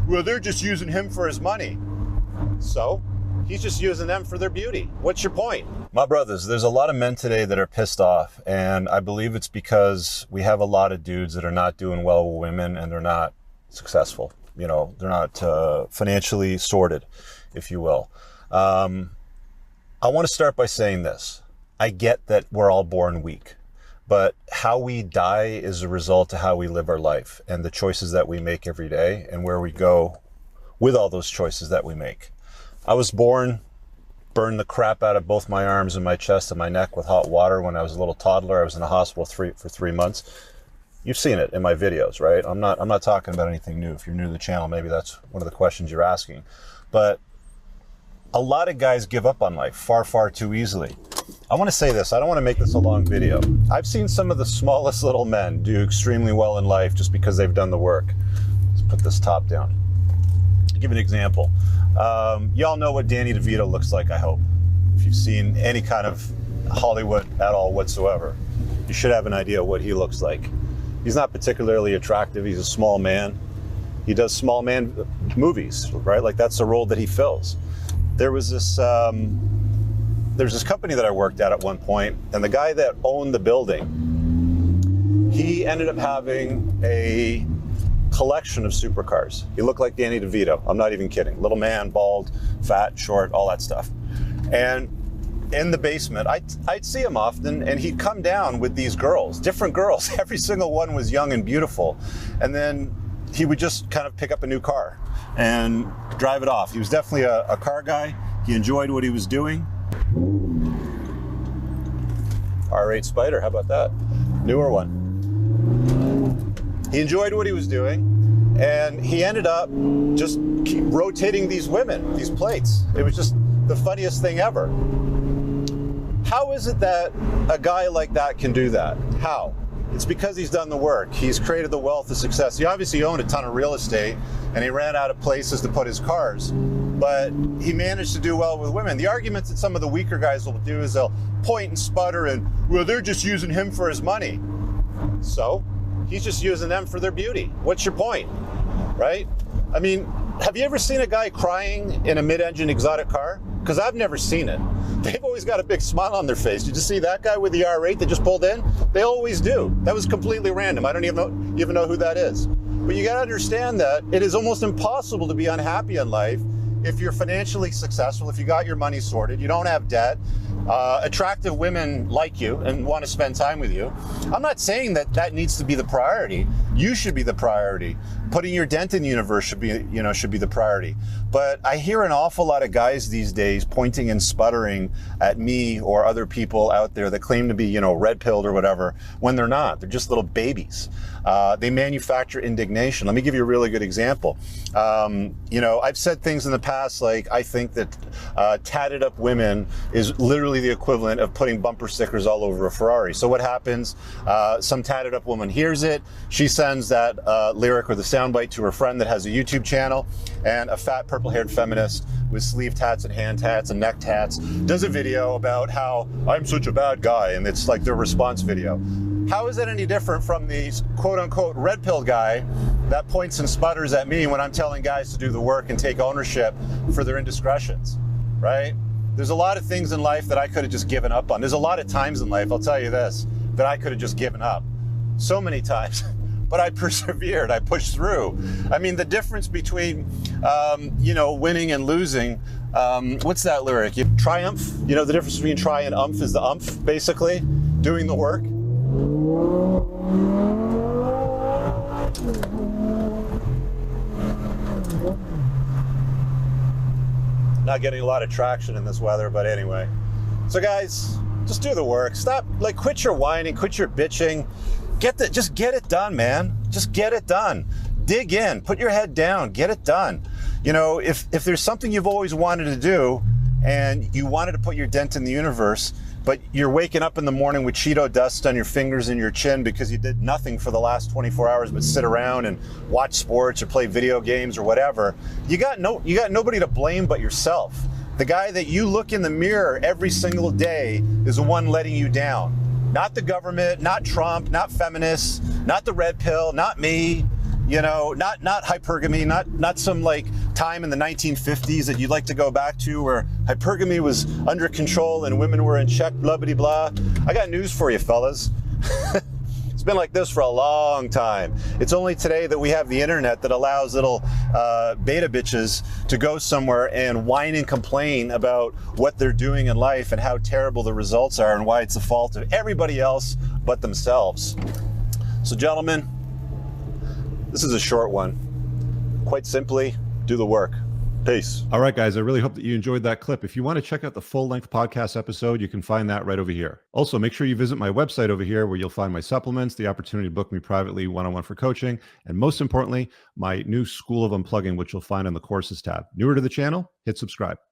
well, they're just using him for his money. So he's just using them for their beauty. What's your point? My brothers, there's a lot of men today that are pissed off, and I believe it's because we have a lot of dudes that are not doing well with women and they're not successful. You know, they're not financially sorted, if you will. I want to start by saying this. I get that we're all born weak, but how we die is a result of how we live our life and the choices that we make every day and where we go with all those choices that we make. I was born, burned the crap out of both my arms and my chest and my neck with hot water when I was a little toddler. I was in the hospital for 3 months. You've seen it in my videos, right? I'm not talking about anything new. If you're new to the channel, maybe that's one of the questions you're asking. But a lot of guys give up on life far, far too easily. I want to say this. I don't want to make this a long video. I've seen some of the smallest little men do extremely well in life just because they've done the work. Let's put this top down. I'll give you an example. Y'all know what Danny DeVito looks like, I hope. If you've seen any kind of Hollywood at all whatsoever, you should have an idea what he looks like. He's not particularly attractive. He's a small man. He does small man movies, right? Like that's the role that he fills. There was this, there's this company that I worked at one point, and the guy that owned the building, he ended up having a collection of supercars. He looked like Danny DeVito. I'm not even kidding. Little man, bald, fat, short, all that stuff. And in the basement, I'd see him often, and he'd come down with these girls, different girls. Every single one was young and beautiful. And then he would just kind of pick up a new car and drive it off. He was definitely a car guy. He enjoyed what he was doing. R8 Spider, how about that? Newer one. He enjoyed what he was doing, and he ended up just keep rotating these women, these plates. It was just the funniest thing ever. How is it that a guy like that can do that? How? It's because he's done the work. He's created the wealth of success. He obviously owned a ton of real estate, and he ran out of places to put his cars, but he managed to do well with women. The arguments that some of the weaker guys will do is they'll point and sputter and, well, they're just using him for his money. So he's just using them for their beauty. What's your point, right? I mean, have you ever seen a guy crying in a mid-engine exotic car? Because I've never seen it. They've always got a big smile on their face. Did you see that guy with the R8 that just pulled in? They always do. That was completely random. I don't even know who that is. But you gotta understand that it is almost impossible to be unhappy in life if you're financially successful, if you got your money sorted, you don't have debt, attractive women like you and want to spend time with you. I'm not saying that that needs to be the priority. You should be the priority. Putting your dent in the universe should be the priority. But I hear an awful lot of guys these days pointing and sputtering at me or other people out there that claim to be, red-pilled or whatever, when they're not. They're just little babies. They manufacture indignation. Let me give you a really good example. I've said things in the past like I think that tatted up women is literally the equivalent of putting bumper stickers all over a Ferrari. So what happens? Some tatted up woman hears it. She sends that lyric or the soundbite to her friend that has a YouTube channel, and a fat purple-haired feminist with sleeve tats and hand tats and neck tats does a video about how I'm such a bad guy, and it's like their response video. How is that any different from the quote-unquote red pill guy that points and sputters at me when I'm telling guys to do the work and take ownership for their indiscretions, right? There's a lot of things in life that I could have just given up on. There's a lot of times in life, I'll tell you this, that I could have just given up. So many times. But I persevered, I pushed through. I mean, the difference between, winning and losing, what's that lyric? Triumph, the difference between try and umph is the umph, basically, doing the work. Not getting a lot of traction in this weather, but anyway. So guys, just do the work. Stop, quit your whining, quit your bitching. Just get it done, man. Just get it done. Dig in, put your head down, get it done. If there's something you've always wanted to do and you wanted to put your dent in the universe, but you're waking up in the morning with Cheeto dust on your fingers and your chin because you did nothing for the last 24 hours but sit around and watch sports or play video games or whatever, you got nobody to blame but yourself. The guy that you look in the mirror every single day is the one letting you down. Not the government, not Trump, not feminists, not the red pill, not me. You know, not hypergamy, not some like time in the 1950s that you'd like to go back to where hypergamy was under control and women were in check, blah, blah, blah. I got news for you, fellas. It's been like this for a long time. It's only today that we have the internet that allows little beta bitches to go somewhere and whine and complain about what they're doing in life and how terrible the results are and why it's the fault of everybody else but themselves. So gentlemen, this is a short one. Quite simply, do the work. Peace. All right, guys, I really hope that you enjoyed that clip. If you want to check out the full-length podcast episode, you can find that right over here. Also, make sure you visit my website over here where you'll find my supplements, the opportunity to book me privately one-on-one for coaching, and most importantly, my new School of Unplugging, which you'll find on the courses tab. Newer to the channel, hit subscribe.